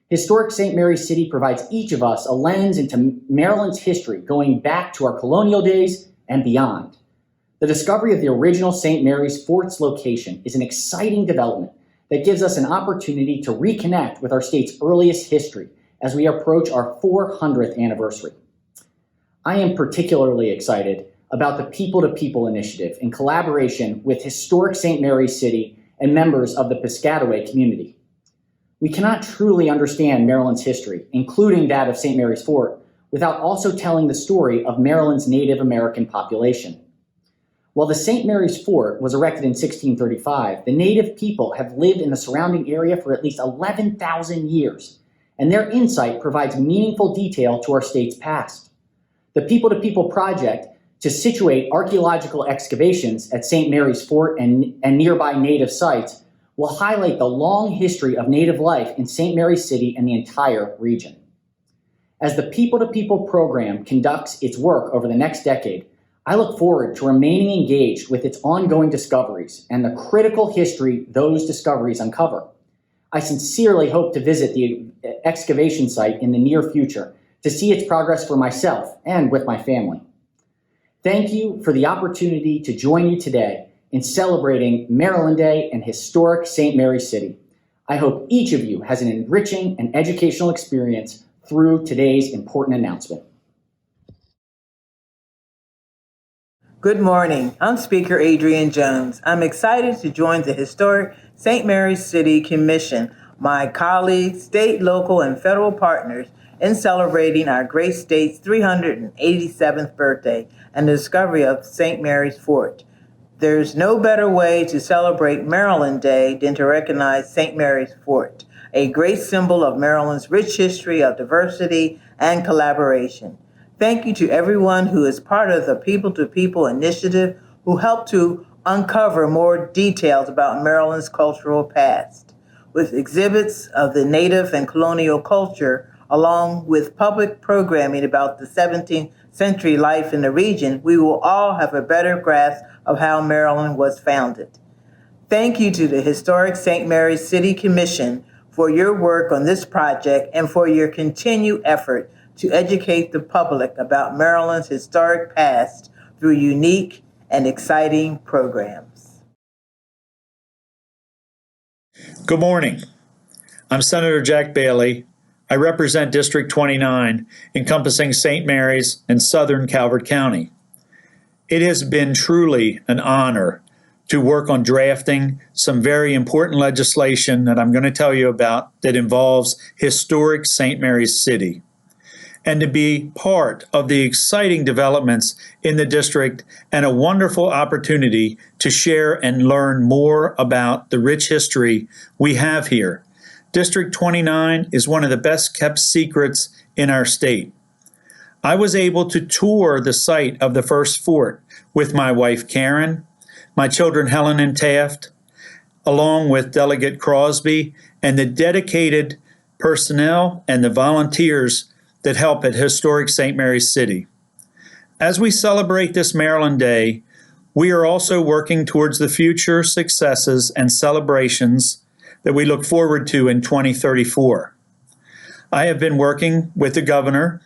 Historic St. Mary's City provides each of us a lens into Maryland's history going back to our colonial days and beyond. The discovery of the original St. Mary's Fort's location is an exciting development that gives us an opportunity to reconnect with our state's earliest history as we approach our 400th anniversary. I am particularly excited about the People-to-People initiative in collaboration with historic St. Mary's City and members of the Piscataway community. We cannot truly understand Maryland's history, including that of St. Mary's Fort, without also telling the story of Maryland's Native American population. While the St. Mary's Fort was erected in 1635, the Native people have lived in the surrounding area for at least 11,000 years, and their insight provides meaningful detail to our state's past. The People-to-People project to situate archaeological excavations at St. Mary's Fort and nearby native sites will highlight the long history of Native life in St. Mary's City and the entire region. As the People to People program conducts its work over the next decade, I look forward to remaining engaged with its ongoing discoveries and the critical history those discoveries uncover. I sincerely hope to visit the excavation site in the near future to see its progress for myself and with my family. Thank you for the opportunity to join you today in celebrating Maryland Day and historic St. Mary's City. I hope each of you has an enriching and educational experience through today's important announcement. Good morning. I'm Speaker Adrian Jones. I'm excited to join the historic St. Mary's City Commission, my colleagues, state, local, and federal partners in celebrating our great state's 387th birthday and the discovery of St. Mary's Fort. There's no better way to celebrate Maryland Day than to recognize St. Mary's Fort, a great symbol of Maryland's rich history of diversity and collaboration. Thank you to everyone who is part of the People to People initiative who helped to uncover more details about Maryland's cultural past. With exhibits of the Native and colonial culture, along with public programming about the 17th century life in the region, we will all have a better grasp of how Maryland was founded. Thank you to the Historic St. Mary's City Commission for your work on this project and for your continued effort to educate the public about Maryland's historic past through unique and exciting programs. Good morning. I'm Senator Jack Bailey. I represent District 29, encompassing St. Mary's and southern Calvert County. It has been truly an honor to work on drafting some very important legislation that I'm going to tell you about that involves historic St. Mary's City, and to be part of the exciting developments in the district and a wonderful opportunity to share and learn more about the rich history we have here. District 29 is one of the best kept secrets in our state. I was able to tour the site of the first fort with my wife Karen, my children Helen and Taft, along with Delegate Crosby and the dedicated personnel and the volunteers that help at historic St. Mary's City. As we celebrate this Maryland Day, we are also working towards the future successes and celebrations that we look forward to in 2034. I have been working with the Governor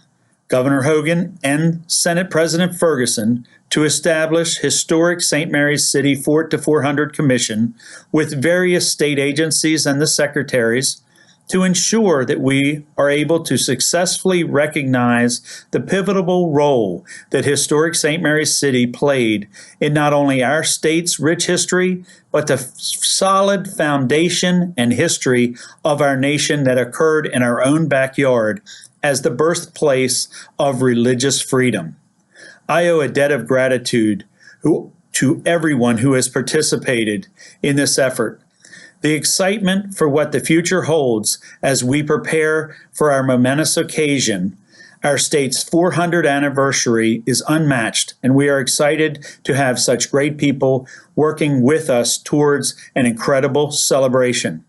Hogan, and Senate President Ferguson to establish historic St. Mary's City Fort to 400 Commission with various state agencies and the secretaries to ensure that we are able to successfully recognize the pivotal role that historic St. Mary's City played in not only our state's rich history, but the solid foundation and history of our nation that occurred in our own backyard as the birthplace of religious freedom. I owe a debt of gratitude to everyone who has participated in this effort. The excitement for what the future holds as we prepare for our momentous occasion, our state's 400th anniversary, is unmatched, and we are excited to have such great people working with us towards an incredible celebration.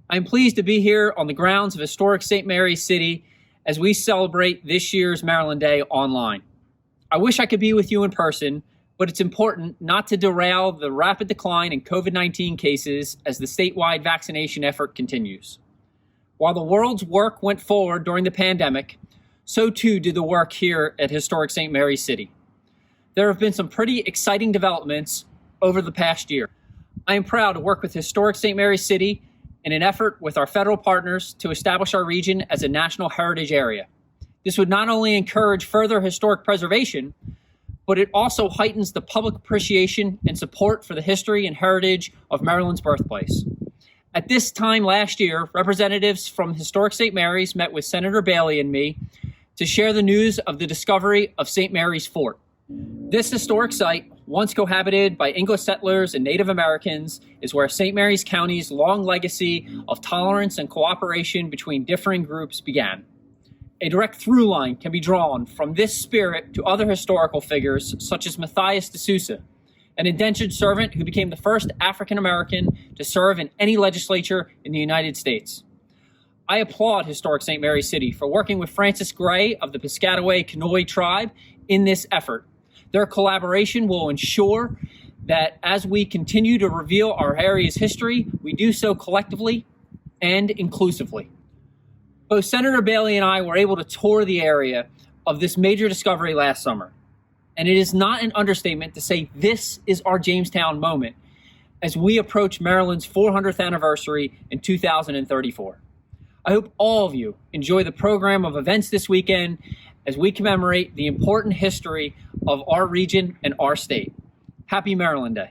I'm pleased to be here on the grounds of historic St. Mary's City as we celebrate this year's Maryland Day online. I wish I could be with you in person, but it's important not to derail the rapid decline in COVID-19 cases as the statewide vaccination effort continues. While the world's work went forward during the pandemic, so too did the work here at historic St. Mary's City. There have been some pretty exciting developments over the past year. I am proud to work with historic St. Mary's City in an effort with our federal partners to establish our region as a national heritage area. This would not only encourage further historic preservation, but it also heightens the public appreciation and support for the history and heritage of Maryland's birthplace. At this time last year, representatives from historic St. Mary's met with Senator Bailey and me to share the news of the discovery of St. Mary's Fort. This historic site, once cohabited by English settlers and Native Americans, is where St. Mary's County's long legacy of tolerance and cooperation between differing groups began. A direct through line can be drawn from this spirit to other historical figures such as Matthias de Sousa, an indentured servant who became the first African American to serve in any legislature in the United States. I applaud Historic St. Mary's City for working with Francis Gray of the Piscataway Conoy tribe in this effort. Their collaboration will ensure that as we continue to reveal our area's history, we do so collectively and inclusively. Both Senator Bailey and I were able to tour the area of this major discovery last summer. And it is not an understatement to say this is our Jamestown moment as we approach Maryland's 400th anniversary in 2034. I hope all of you enjoy the program of events this weekend as we commemorate the important history of our region and our state. Happy Maryland Day.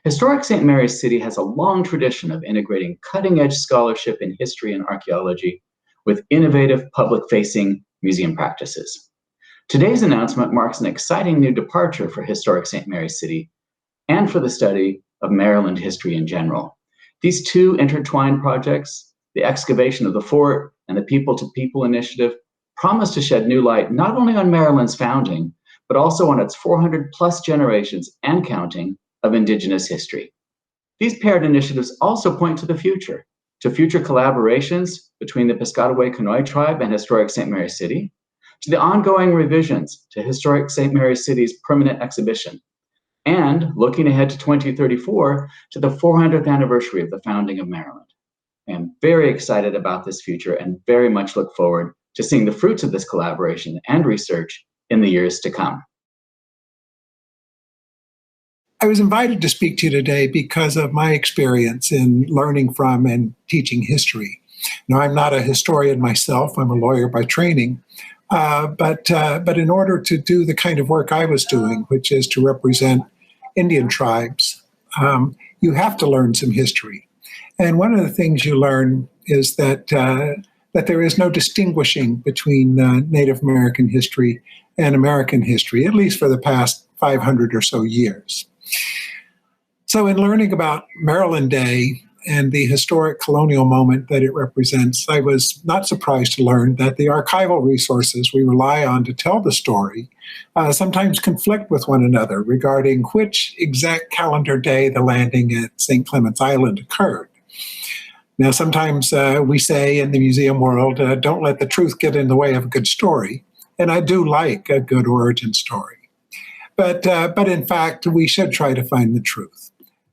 Historic St. Mary's City has a long tradition of integrating cutting-edge scholarship in history and archaeology with innovative public-facing museum practices. Today's announcement marks an exciting new departure for Historic St. Mary's City and for the study of Maryland history in general. These two intertwined projects, the excavation of the fort and the People to People initiative, promise to shed new light not only on Maryland's founding, but also on its 400 plus generations and counting of Indigenous history. These paired initiatives also point to the future, to future collaborations between the Piscataway Conoy tribe and Historic St. Mary's City, to the ongoing revisions to Historic St. Mary's City's permanent exhibition, and looking ahead to 2034 to the 400th anniversary of the founding of Maryland. I am very excited about this future and very much look forward to seeing the fruits of this collaboration and research in the years to come. I was invited to speak to you today because of my experience in learning from and teaching history. Now, I'm not a historian myself. I'm a lawyer by training. But in order to do the kind of work I was doing, which is to represent Indian tribes, you have to learn some history. And one of the things you learn is that there is no distinguishing between Native American history and American history, at least for the past 500 or so years. So in learning about Maryland Day and the historic colonial moment that it represents, I was not surprised to learn that the archival resources we rely on to tell the story sometimes conflict with one another regarding which exact calendar day the landing at St. Clement's Island occurred. Now, sometimes we say in the museum world, don't let the truth get in the way of a good story. And I do like a good origin story. But in fact, we should try to find the truth.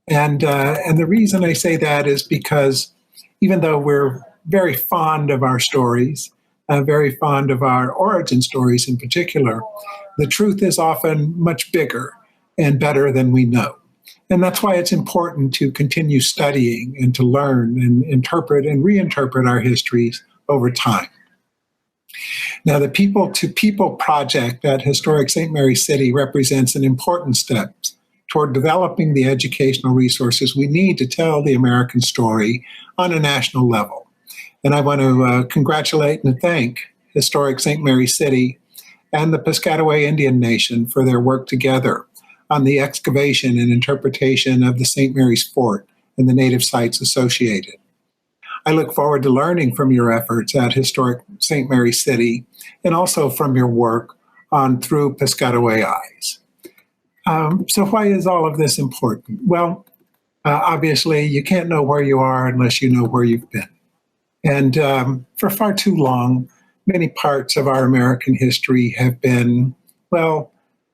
And the reason I say that is because even though we're very fond of our stories, very fond of our origin stories in particular, the truth is often much bigger and better than we know. And that's why it's important to continue studying and to learn and interpret and reinterpret our histories over time. Now, the People to People project at Historic St. Mary's City represents an important step toward developing the educational resources we need to tell the American story on a national level. And I want to congratulate and thank Historic St. Mary City and the Piscataway Indian Nation for their work together on the excavation and interpretation of the St. Mary's Fort and the native sites associated. I look forward to learning from your efforts at Historic St. Mary City and also from your work on Through Piscataway Eyes. So why is all of this important? Well, obviously, you can't know where you are unless you know where you've been. And for far too long, many parts of our American history have been,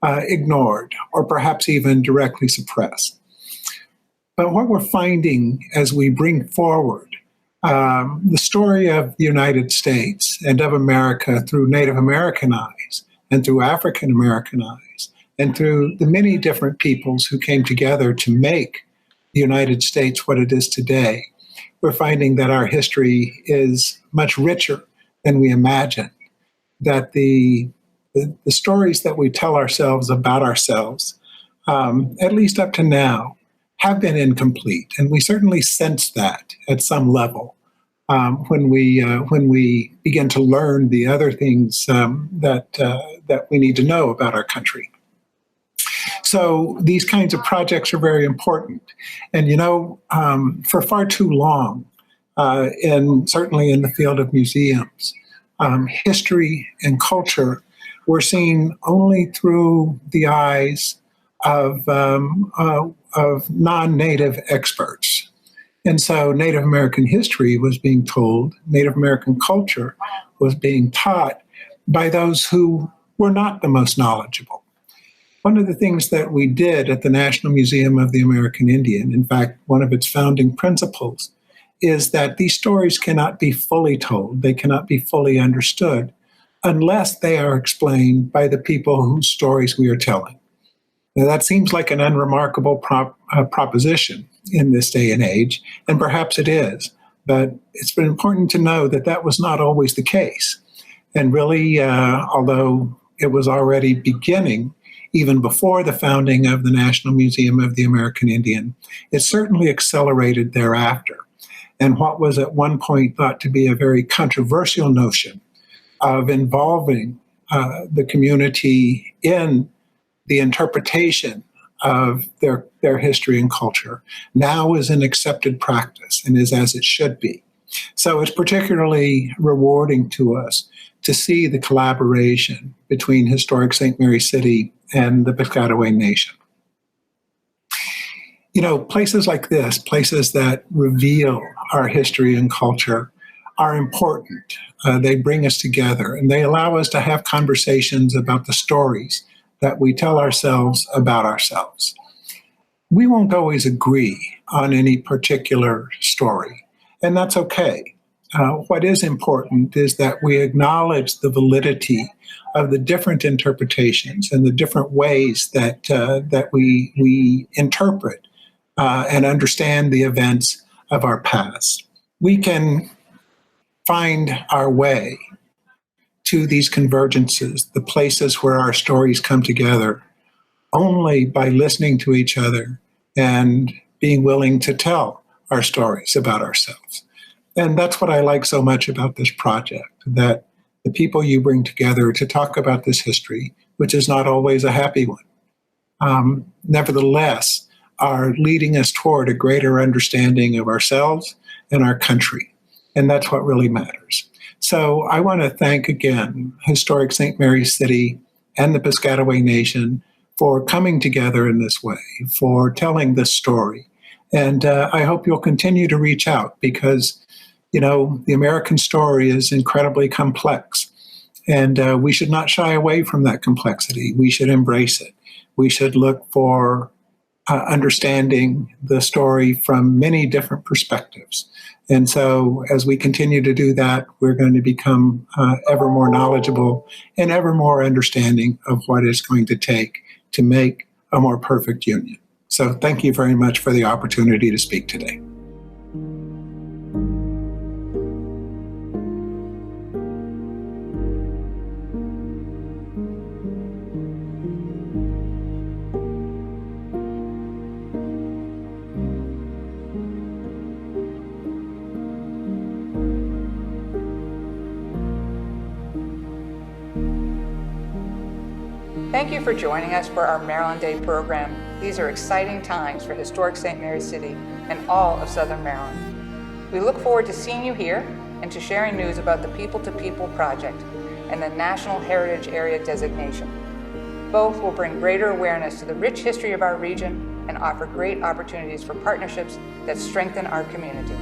ignored or perhaps even directly suppressed. But what we're finding as we bring forward the story of the United States and of America through Native American eyes and through African American eyes and through the many different peoples who came together to make the United States what it is today, we're finding that our history is much richer than we imagined, that the stories that we tell ourselves about ourselves, at least up to now, have been incomplete. And we certainly sense that at some level when we begin to learn the other things that we need to know about our country. So these kinds of projects are very important. And, for far too long, and certainly in the field of museums, history and culture were seen only through the eyes of non-Native experts. And so Native American history was being told, Native American culture was being taught by those who were not the most knowledgeable. One of the things that we did at the National Museum of the American Indian, in fact, one of its founding principles, is that these stories cannot be fully told, they cannot be fully understood, unless they are explained by the people whose stories we are telling. Now, that seems like an unremarkable proposition in this day and age, and perhaps it is, but it's been important to know that that was not always the case. And really, although it was already beginning, even before the founding of the National Museum of the American Indian, it certainly accelerated thereafter. And what was at one point thought to be a very controversial notion of involving the community in the interpretation of their history and culture now is an accepted practice and is as it should be. So it's particularly rewarding to us to see the collaboration between Historic St. Mary City and the Piscataway Nation. Places like this, places that reveal our history and culture, are important. They bring us together and they allow us to have conversations about the stories that we tell ourselves about ourselves. We won't always agree on any particular story, and that's okay. What is important is that we acknowledge the validity of the different interpretations and the different ways that we interpret and understand the events of our past. We can find our way to these convergences, the places where our stories come together, only by listening to each other and being willing to tell our stories about ourselves. And that's what I like so much about this project, that the people you bring together to talk about this history, which is not always a happy one, nevertheless, are leading us toward a greater understanding of ourselves and our country. And that's what really matters. So I want to thank again Historic St. Mary City and the Piscataway Nation for coming together in this way, for telling this story. And I hope you'll continue to reach out because, the American story is incredibly complex. And we should not shy away from that complexity. We should embrace it. We should look for understanding the story from many different perspectives. And so as we continue to do that, we're going to become ever more knowledgeable and ever more understanding of what it's going to take to make a more perfect union. So thank you very much for the opportunity to speak today. Thank you for joining us for our Maryland Day program. These are exciting times for historic St. Mary's City and all of Southern Maryland. We look forward to seeing you here and to sharing news about the People to People project and the National Heritage Area designation. Both will bring greater awareness to the rich history of our region and offer great opportunities for partnerships that strengthen our community.